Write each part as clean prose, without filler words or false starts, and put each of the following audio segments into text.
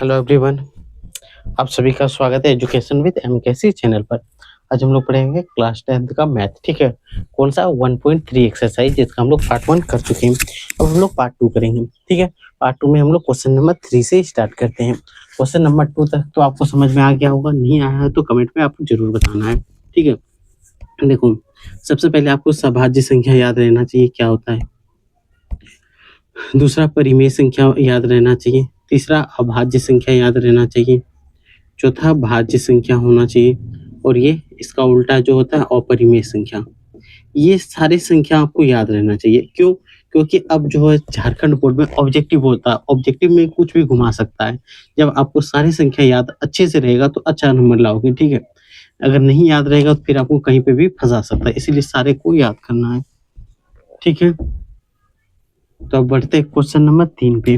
Hello everyone, आप सभी का स्वागत है एजुकेशन विद एमकेसी चैनल पर। आज हम लोग पढ़ेंगे क्लास 10th का मैथ। ठीक है, कौन सा 1.3 एक्सरसाइज, जिसका हम लोग पार्ट 1 कर चुके हैं। अब हम लोग पार्ट 2 करेंगे। ठीक है, पार्ट 2 में हम लोग क्वेश्चन नंबर 3 से स्टार्ट करते हैं। क्वेश्चन नंबर 2 तक तो आपको समझ में आ गया होगा, नहीं आया है तो कमेंट में आपको जरूर बताना है। ठीक है, देखो सबसे पहले आपको सभाज्य संख्या याद रहना चाहिए क्या होता है। दूसरा परिमेय संख्या याद रहना चाहिए। तीसरा अभाज्य संख्या याद रहना चाहिए। चौथा भाज्य संख्या होना चाहिए, और ये इसका उल्टा जो होता है अपरिमेय संख्या। ये सारी संख्या आपको याद रहना चाहिए। क्यों? क्योंकि अब जो है झारखंड बोर्ड में ऑब्जेक्टिव होता है, ऑब्जेक्टिव में कुछ भी घुमा सकता है। जब आपको सारी संख्या याद अच्छे से रहेगा तो अच्छा नंबर लाओगे। ठीक है, अगर नहीं याद रहेगा तो फिर आपको कहीं पे भी फंसा सकता है, इसीलिए सारे को याद करना है। ठीक है, तो अब बढ़ते हैं क्वेश्चन नंबर 3 पे।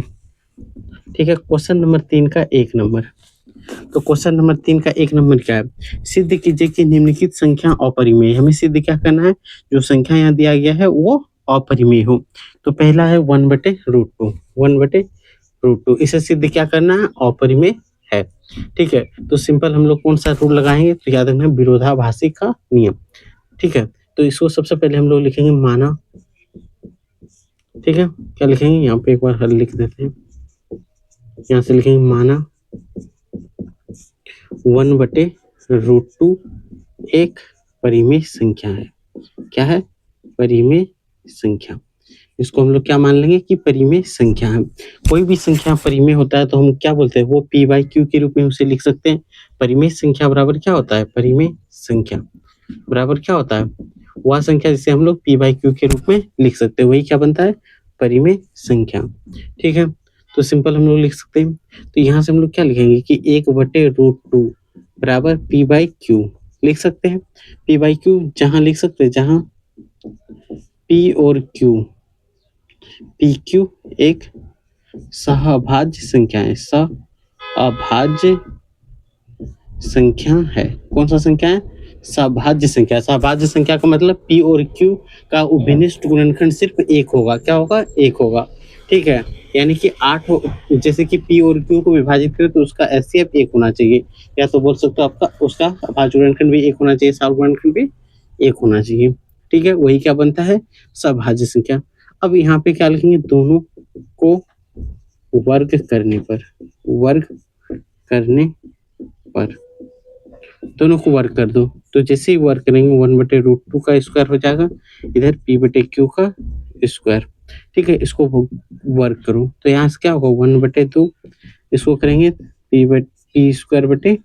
ठीक है, क्वेश्चन नंबर 3 का 1 नंबर। तो क्वेश्चन नंबर 3 का 1 नंबर क्या है? सिद्ध कीजिए कि निम्नलिखित संख्या अपरिमेय है। हमें सिद्ध क्या करना है? जो संख्या यहाँ दिया गया है वो अपरिमेय हो। तो पहला है 1/√2, 1/√2। इसे सिद्ध क्या करना है? अपरिमेय है। ठीक है, तो सिंपल हम लोग कौन सा रूल लगाएंगे? तो याद रखना विरोधाभासी का नियम। ठीक है, तो इसको सबसे पहले हम लोग लिखेंगे माना। ठीक है, क्या लिखेंगे? यहाँ पे एक बार हल लिख देते हैं। यहाँ से लिखेंगे माना 1/√2 एक परिमेय संख्या है। क्या है? परिमेय संख्या। इसको हम लोग क्या मान लेंगे कि परिमेय संख्या है। कोई भी संख्या परिमेय होता है तो हम क्या बोलते हैं? वो p/q के रूप में उसे लिख सकते हैं। परिमेय संख्या बराबर क्या होता है? परिमेय संख्या बराबर क्या होता है? वह संख्या जिसे हम लोग p/q के रूप में लिख सकते हैं, वही क्या बनता है? परिमेय संख्या। ठीक है, तो सिंपल हम लोग लिख सकते हैं। तो यहाँ से हम लोग क्या लिखेंगे कि 1/√2 बराबर p/q लिख सकते हैं। p/q जहां लिख सकते हैं, जहां p और q, pq एक सहअभाज्य संख्या है। सहअभाज्य संख्या है। कौन सा संख्या है? सहभाज्य संख्या। सहभाज्य संख्या का मतलब p और q का उभयनिष्ठ गुणनखंड सिर्फ 1 होगा। क्या होगा? 1 होगा। ठीक है, यानी कि 8 जैसे कि p और q को विभाजित करें तो उसका HCF 1 होना चाहिए, या तो बोल सकते हो आपका उसका अभाज्य गुणनखंड भी 1 होना चाहिए, सहग गुणनखंड भी 1 होना चाहिए। ठीक है, वही क्या बनता है? सहभाज्य संख्या। अब यहाँ पे क्या लिखेंगे? दोनों को वर्ग करने पर, वर्ग करने पर दोनों को वर्ग कर दो। तो जैसे ही वर्ग करेंगे 1/√2 का स्क्वायर हो जाएगा, इधर p/q का स्क्वायर। ठीक है, इसको वर्ग करो तो यहाँ से क्या होगा? 1/2 इसको करेंगे p²/q²।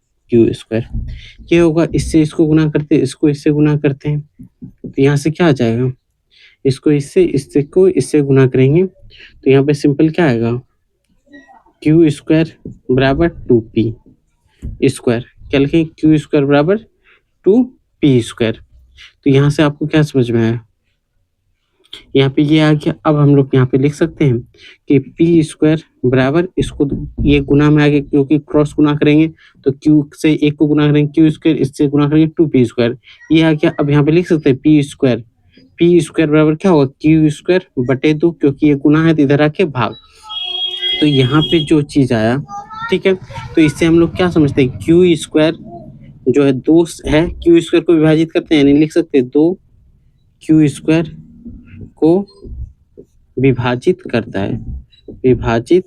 ये होगा, इससे इसको गुना करते हैं, इसको इससे गुना करते हैं, तो यहाँ से क्या आ जाएगा? इसको इससे, इससे को इससे गुना करेंगे तो यहाँ पे सिंपल क्या आएगा? q² बराबर 2p²। क्या लिखेंगे? q² बराबर 2p²। तो यहाँ से आपको क्या समझ में आया? यहाँ पे ये आ गया। अब हम लोग यहाँ पे लिख सकते हैं कि p² बराबर, इसको ये गुना में आ गया क्योंकि क्रॉस गुना करेंगे तो q से 1 को गुना करेंगे, q² इससे गुना करेंगे 2p²। ये आ गया। अब यहाँ पे लिख सकते हैं p² बराबर क्या होगा? q²/2, क्योंकि ये गुना है तो इधर आके भाग। तो यहाँ पे जो चीज आया, ठीक है, तो इससे हम लोग क्या समझते हैं? q² जो है 2 है, q² को विभाजित करते हैं, यानी लिख सकते हैं 2q² को विभाजित करता है, विभाजित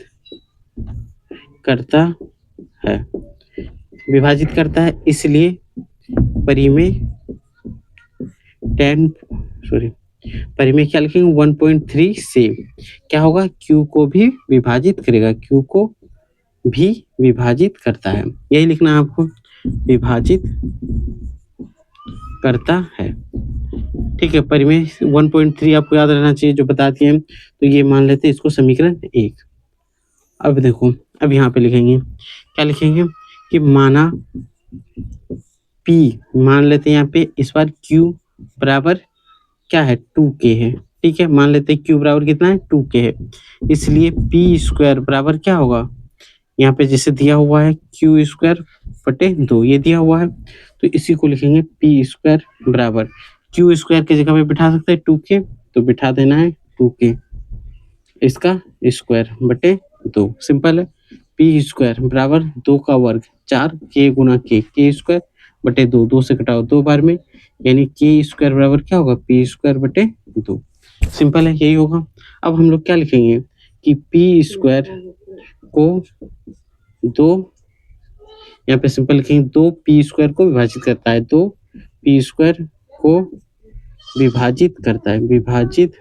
करता है, विभाजित करता है, इसलिए परिमेय परिमेय क्या लिखेंगे? 1.3 से क्या होगा? q को भी विभाजित करेगा, q को भी विभाजित करता है। यही लिखना है आपको, विभाजित करता है। ठीक है, परिमेय 1.3 आपको याद रहना चाहिए जो बता दिए हम। तो ये मान लेते हैं इसको समीकरण 1। अब देखो, अब यहाँ पे लिखेंगे, क्या लिखेंगे कि माना p, मान लेते हैं यहाँ पे इस बार q बराबर क्या है? 2k है। ठीक है, मान लेते हैं q बराबर कितना है? 2k है, इसलिए p² बराबर क्या होगा? यहाँ पे जैसे दिया हुआ है q²/2, ये दिया हुआ है, तो इसी को लिखेंगे p² बराबर, q² की जगह पे बिठा सकते हैं 2k, तो बिठा देना है 2k इसका स्क्वायर/2। सिंपल है, पी स्क्वायर बराबर 2 का वर्ग 4 के गुना के स्क्वायर बटे 2, 2 से घटाओ 2 बार में, यानी के स्क्वायर बराबर क्या होगा पी स्क्वायर बटे 2। सिंपल है, यही होगा। अब हम लोग क्या लिखेंगे कि पी स्क्वायर को 2, यहाँ पे सिंपल लिखेंगे 2 पी स्क्वायर को विभाजित करता है, 2 पी स्क्वायर को विभाजित करता है, विभाजित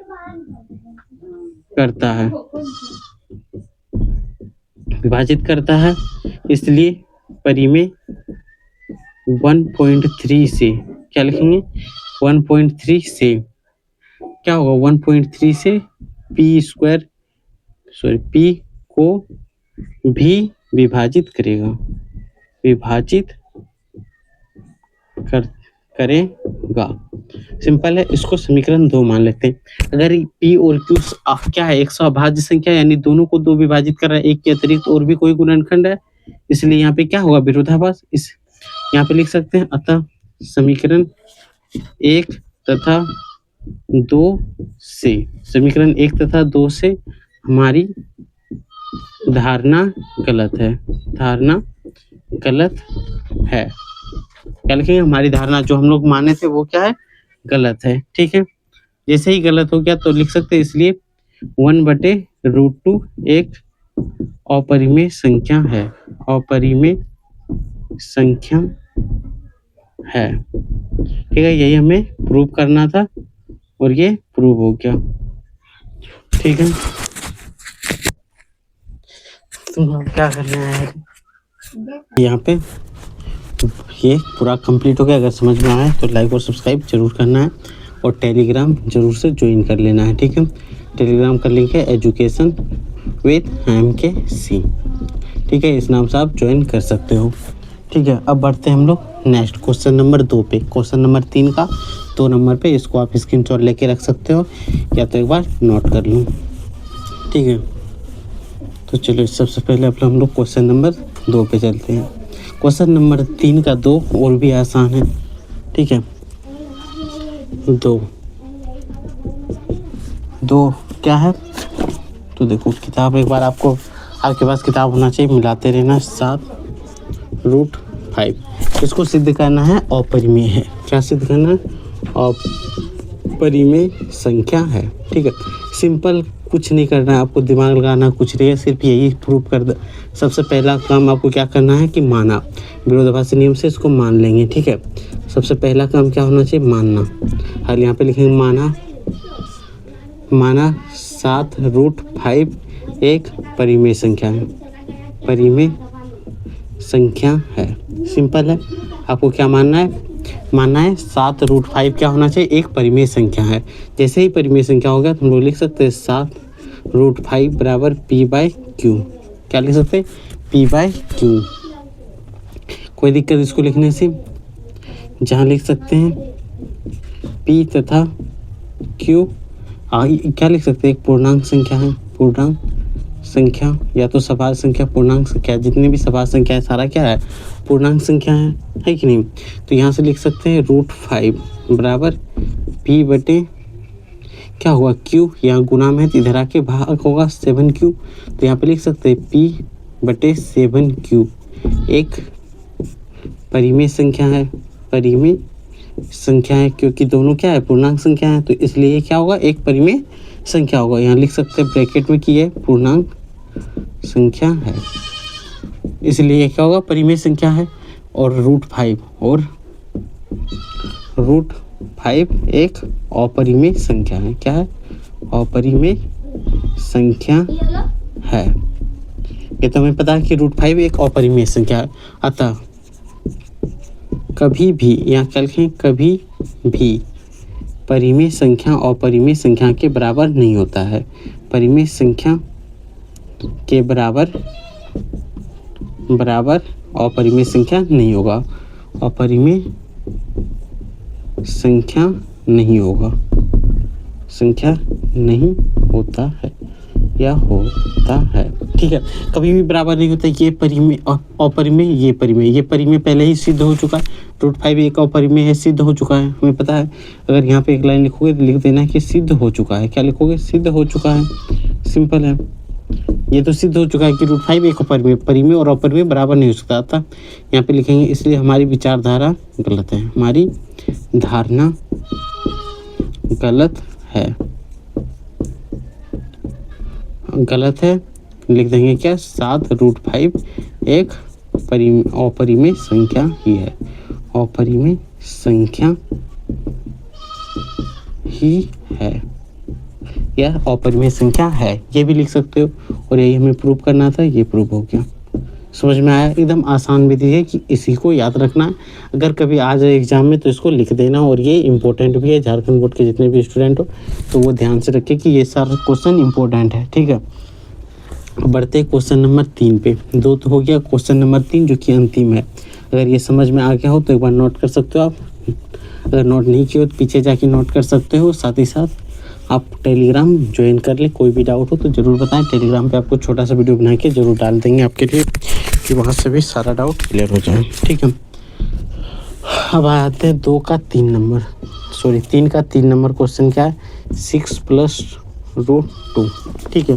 करता है, विभाजित करता है, इसलिए परिमेय 1.3 से क्या लिखेंगे 1.3 से क्या होगा 1.3 से पी को भी विभाजित करेगा, विभाजित करेगा। सिंपल है, इसको समीकरण 2 मान लेते हैं। अगर पी और क्यू क्या है एक अभाज्य संख्या, यानी दोनों को 2 विभाजित कर रहा है, एक के अतिरिक्त और भी कोई गुणनखंड है, इसलिए यहाँ पे क्या होगा विरोधाभास। इस यहाँ पे लिख सकते हैं, अतः समीकरण 1 तथा 2 से, समीकरण 1 तथा 2 से हमारी धारणा गलत है, धारणा गलत है। क्या लिखेंगे, हमारी धारणा जो हम लोग माने थे वो क्या है गलत है। ठीक है, जैसे ही गलत हो गया तो लिख सकते हैं, इसलिए 1/√2 एक अपरिमेय संख्या है, अपरिमेय संख्या है। ठीक है, यही हमें प्रूव करना था और ये प्रूव हो गया। ठीक है, तुम क्या करना है यहाँ पे, ये पूरा कंप्लीट हो गया। अगर समझ में आया तो लाइक और सब्सक्राइब जरूर करना है और टेलीग्राम जरूर से ज्वाइन कर लेना है। ठीक है, टेलीग्राम का लिंक है एजुकेशन विद MKC। ठीक है, इस नाम से आप ज्वाइन कर सकते हो। ठीक है, अब बढ़ते हैं हम लोग नेक्स्ट क्वेश्चन नंबर 2 पे। क्वेश्चन नंबर 3 का 2 नंबर पे, इसको आप स्क्रीनशॉट लेके रख सकते हो या तो एक बार नोट कर लूँ। ठीक है, तो चलो सबसे पहले अब हम लोग क्वेश्चन नंबर 2 पे चलते हैं। क्वेश्चन नंबर 3 का 2 और भी आसान है। ठीक है, 2 क्या है, तो देखो किताब एक बार आपको आपके पास किताब होना चाहिए, मिलाते रहना। 7√5 इसको सिद्ध करना है अपरिमेय है। क्या सिद्ध करना है, अपरिमेय संख्या है। ठीक है, सिंपल, कुछ नहीं करना है आपको, दिमाग लगाना कुछ नहीं है, सिर्फ यही प्रूव कर दो। सबसे पहला काम आपको क्या करना है कि माना, विरोधाभासी नियम से इसको मान लेंगे। ठीक है, सबसे पहला काम क्या होना चाहिए, मानना। हल यहाँ पे लिखेंगे माना 7√5 एक परिमेय संख्या है, परिमेय संख्या है। सिंपल है, आपको क्या मानना है 7√5 क्या होना चाहिए, एक परिमेय संख्या है। जैसे ही परिमेय संख्या हो गया तो हम लोग लिख सकते हैं 7√5 बराबर P/Q। क्या लिख सकते हैं, P/Q। कोई दिक्कत इसको लिखने से, जहाँ लिख सकते हैं P तथा Q, क्या लिख सकते हैं, एक पूर्णांक संख्या है, पूर्णांक संख्या या तो सभाज्य संख्या, पूर्णांक संख्या, जितने भी सभाज्य संख्या है सारा क्या है पूर्णांक संख्या है कि नहीं। तो यहाँ से लिख सकते हैं √5 बराबर P बटे क्या होगा Q, यहाँ गुना में है तो इधर आके भाग होगा 7Q, तो यहाँ पे लिख सकते हैं P बटे 7Q एक परिमेय संख्या है, परिमेय संख्या है, क्योंकि दोनों क्या है पूर्णांक संख्या है, तो इसलिए ये क्या होगा एक परिमेय संख्या होगा। यहाँ लिख सकते हैं ब्रैकेट में कि ये पूर्णांक संख्या है, इसलिए क्या होगा परिमेय संख्या है। और √5 एक अपरिमेय संख्या है। क्या है, अपरिमेय संख्या है। ये तो हमें पता है कि √5 एक अपरिमेय संख्या है। अतः कभी भी, यहाँ क्या लिखें, कभी भी परिमेय संख्या अपरिमेय संख्या के बराबर नहीं होता है, परिमेय संख्या के बराबर अपरिमेय संख्या नहीं होगा, अपरिमेय संख्या नहीं होगा, संख्या नहीं होता है या होता है। ठीक है, कभी भी बराबर नहीं होता। ये परिमेय अपरिमेय, ये परिमेय पहले ही सिद्ध हो चुका है। √5 एक अपरिमेय है, सिद्ध हो चुका है, हमें पता है। अगर यहाँ पे एक लाइन लिखोगे तो लिख देना है कि सिद्ध हो चुका है। क्या लिखोगे, सिद्ध हो चुका है। सिंपल है, ये तो सिद्ध हो चुका है कि √5 एक परिमेय और अपरिमेय बराबर नहीं हो सकता था। यहाँ पे लिखेंगे इसलिए हमारी विचारधारा गलत है, हमारी धारणा गलत है, गलत है। लिख देंगे क्या, 7√5 एक अपरिमेय संख्या ही है, अपरिमेय संख्या ही है, यह अपरिमेय संख्या है, ये भी लिख सकते हो। और यही हमें प्रूव करना था, ये प्रूव हो गया। समझ में आया? एकदम आसान विधि है कि इसी को याद रखना है। अगर कभी आ जाए एग्जाम में तो इसको लिख देना, और ये इंपॉर्टेंट भी है। झारखंड बोर्ड के जितने भी स्टूडेंट हो तो वो ध्यान से रखें कि ये सारा क्वेश्चन इंपॉर्टेंट है, ठीक है। बढ़ते क्वेश्चन नंबर 3 पे। 2 तो हो गया, क्वेश्चन नंबर 3 जो कि अंतिम है। अगर ये समझ में आ गया हो तो एक बार नोट कर सकते हो आप, अगर नोट नहीं किया हो तो पीछे जाके नोट कर सकते हो। साथ ही साथ आप टेलीग्राम ज्वाइन कर ले, कोई भी डाउट हो तो ज़रूर बताएं। टेलीग्राम पे आपको छोटा सा वीडियो बना के ज़रूर डाल देंगे आपके लिए, कि वहाँ से भी सारा डाउट क्लियर हो जाए, ठीक है। अब आते हैं 3 का 3 नंबर क्वेश्चन क्या है, 6 + √2, ठीक है।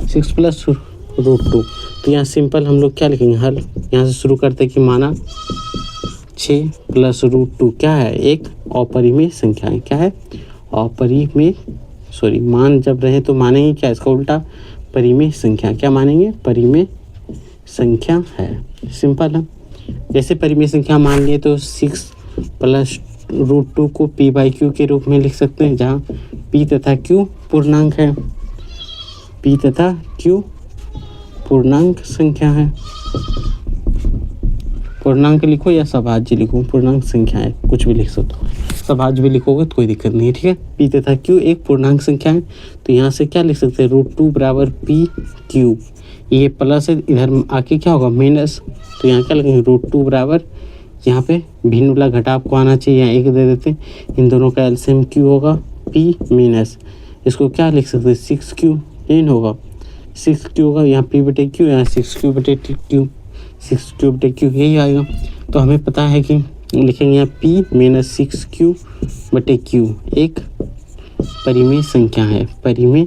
6 + √2, तो यहाँ सिंपल हम लोग क्या लिखेंगे, हल यहाँ से शुरू करते हैं कि माना 6 + √2 क्या है, एक अपरिमेय संख्या है। क्या है? अपरिमेय, मान जब रहे तो मानेंगे क्या, इसका उल्टा परिमेय संख्या। क्या मानेंगे? परिमेय संख्या है। सिंपल है। जैसे परिमेय संख्या मान लिए तो 6 + √2 को p/q के रूप में लिख सकते हैं, जहाँ p तथा q पूर्णांक है, p तथा q पूर्णांक संख्या है। पूर्णांक लिखो या सभाज्य लिखो, पूर्णांक संख्या है, कुछ भी लिख सकते हो। सभाज्य भी लिखोगे तो कोई दिक्कत नहीं है, ठीक है। p तथा q एक पूर्णांक संख्या है, तो यहाँ से क्या लिख सकते हैं, √2 = p/q। ये प्लस है, इधर आके क्या होगा, माइनस। तो यहाँ क्या लिखेंगे, √2 बराबर, यहाँ पे भिन्न वाला घटा आपको आना चाहिए, यहाँ 1 दे देते हैं। इन दोनों का एलसीएम q होगा, p माइनस, इसको क्या लिख सकते हैं, 6q, यही होगा 6q होगा, यहाँ p/q, यहाँ 6q/q, 6q/q यही आएगा। तो हमें पता है कि लिखेंगे यहाँ p - 6q/q एक परिमेय संख्या है, परिमेय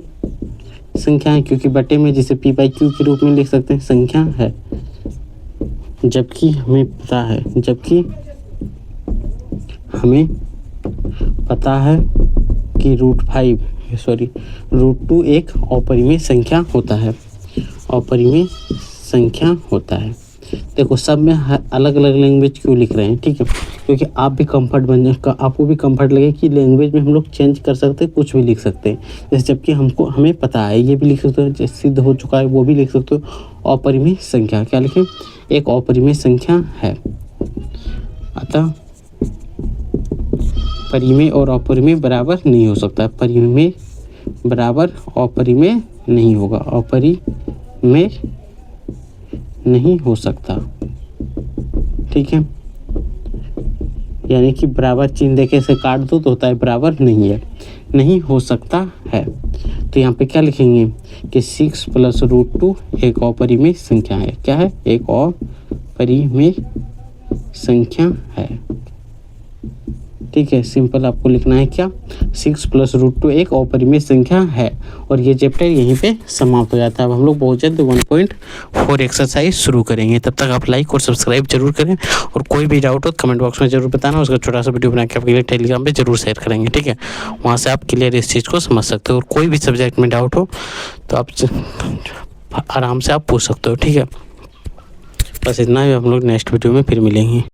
संख्या है, क्योंकि बटे में जिसे p/q के रूप में लिख सकते हैं, संख्या है। जबकि हमें पता है कि √2 एक अपरिमेय संख्या होता है, अपरिमेय संख्या होता है। देखो सब में अलग अलग लैंग्वेज क्यों लिख रहे हैं, ठीक है, क्योंकि आप भी कंफर्ट बन जाए, आपको भी कंफर्ट लगे कि लैंग्वेज में हम लोग चेंज कर सकते हैं, कुछ भी लिख सकते हैं। जैसे जबकि हमें पता है, ये भी लिख सकते हो, सिद्ध हो चुका है वो भी लिख सकते हो। अपरिमेय संख्या क्या लिखें, एक अपरिमेय संख्या है। अतः परिमेय और अपरिमेय बराबर नहीं हो सकता, परिमेय बराबर अपरिमेय नहीं होगा, अपरिमेय नहीं हो सकता, ठीक है। यानी कि बराबर चिन्ह देके इसे काट दो तो होता है बराबर नहीं है, नहीं हो सकता है। तो यहाँ पे क्या लिखेंगे कि 6 + √2 एक अपरिमेय संख्या है। क्या है? एक अपरिमेय संख्या है, ठीक है। सिंपल आपको लिखना है क्या, 6 + √2 एक अपरिमेय संख्या है। और ये चैप्टर यहीं पे समाप्त हो जाता है। अब हम लोग बहुत जल्द 1.4 एक्सरसाइज शुरू करेंगे। तब तक आप लाइक और सब्सक्राइब जरूर करें, और कोई भी डाउट हो तो कमेंट बॉक्स में जरूर बताना। उसका छोटा सा वीडियो बना के आपके लिए टेलीग्राम पे जरूर शेयर करेंगे, ठीक है। वहाँ से आप क्लियर इस चीज़ को समझ सकते हो, और कोई भी सब्जेक्ट में डाउट हो तो आप आराम से आप पूछ सकते हो, ठीक है। बस इतना ही, हम लोग नेक्स्ट वीडियो में फिर मिलेंगे।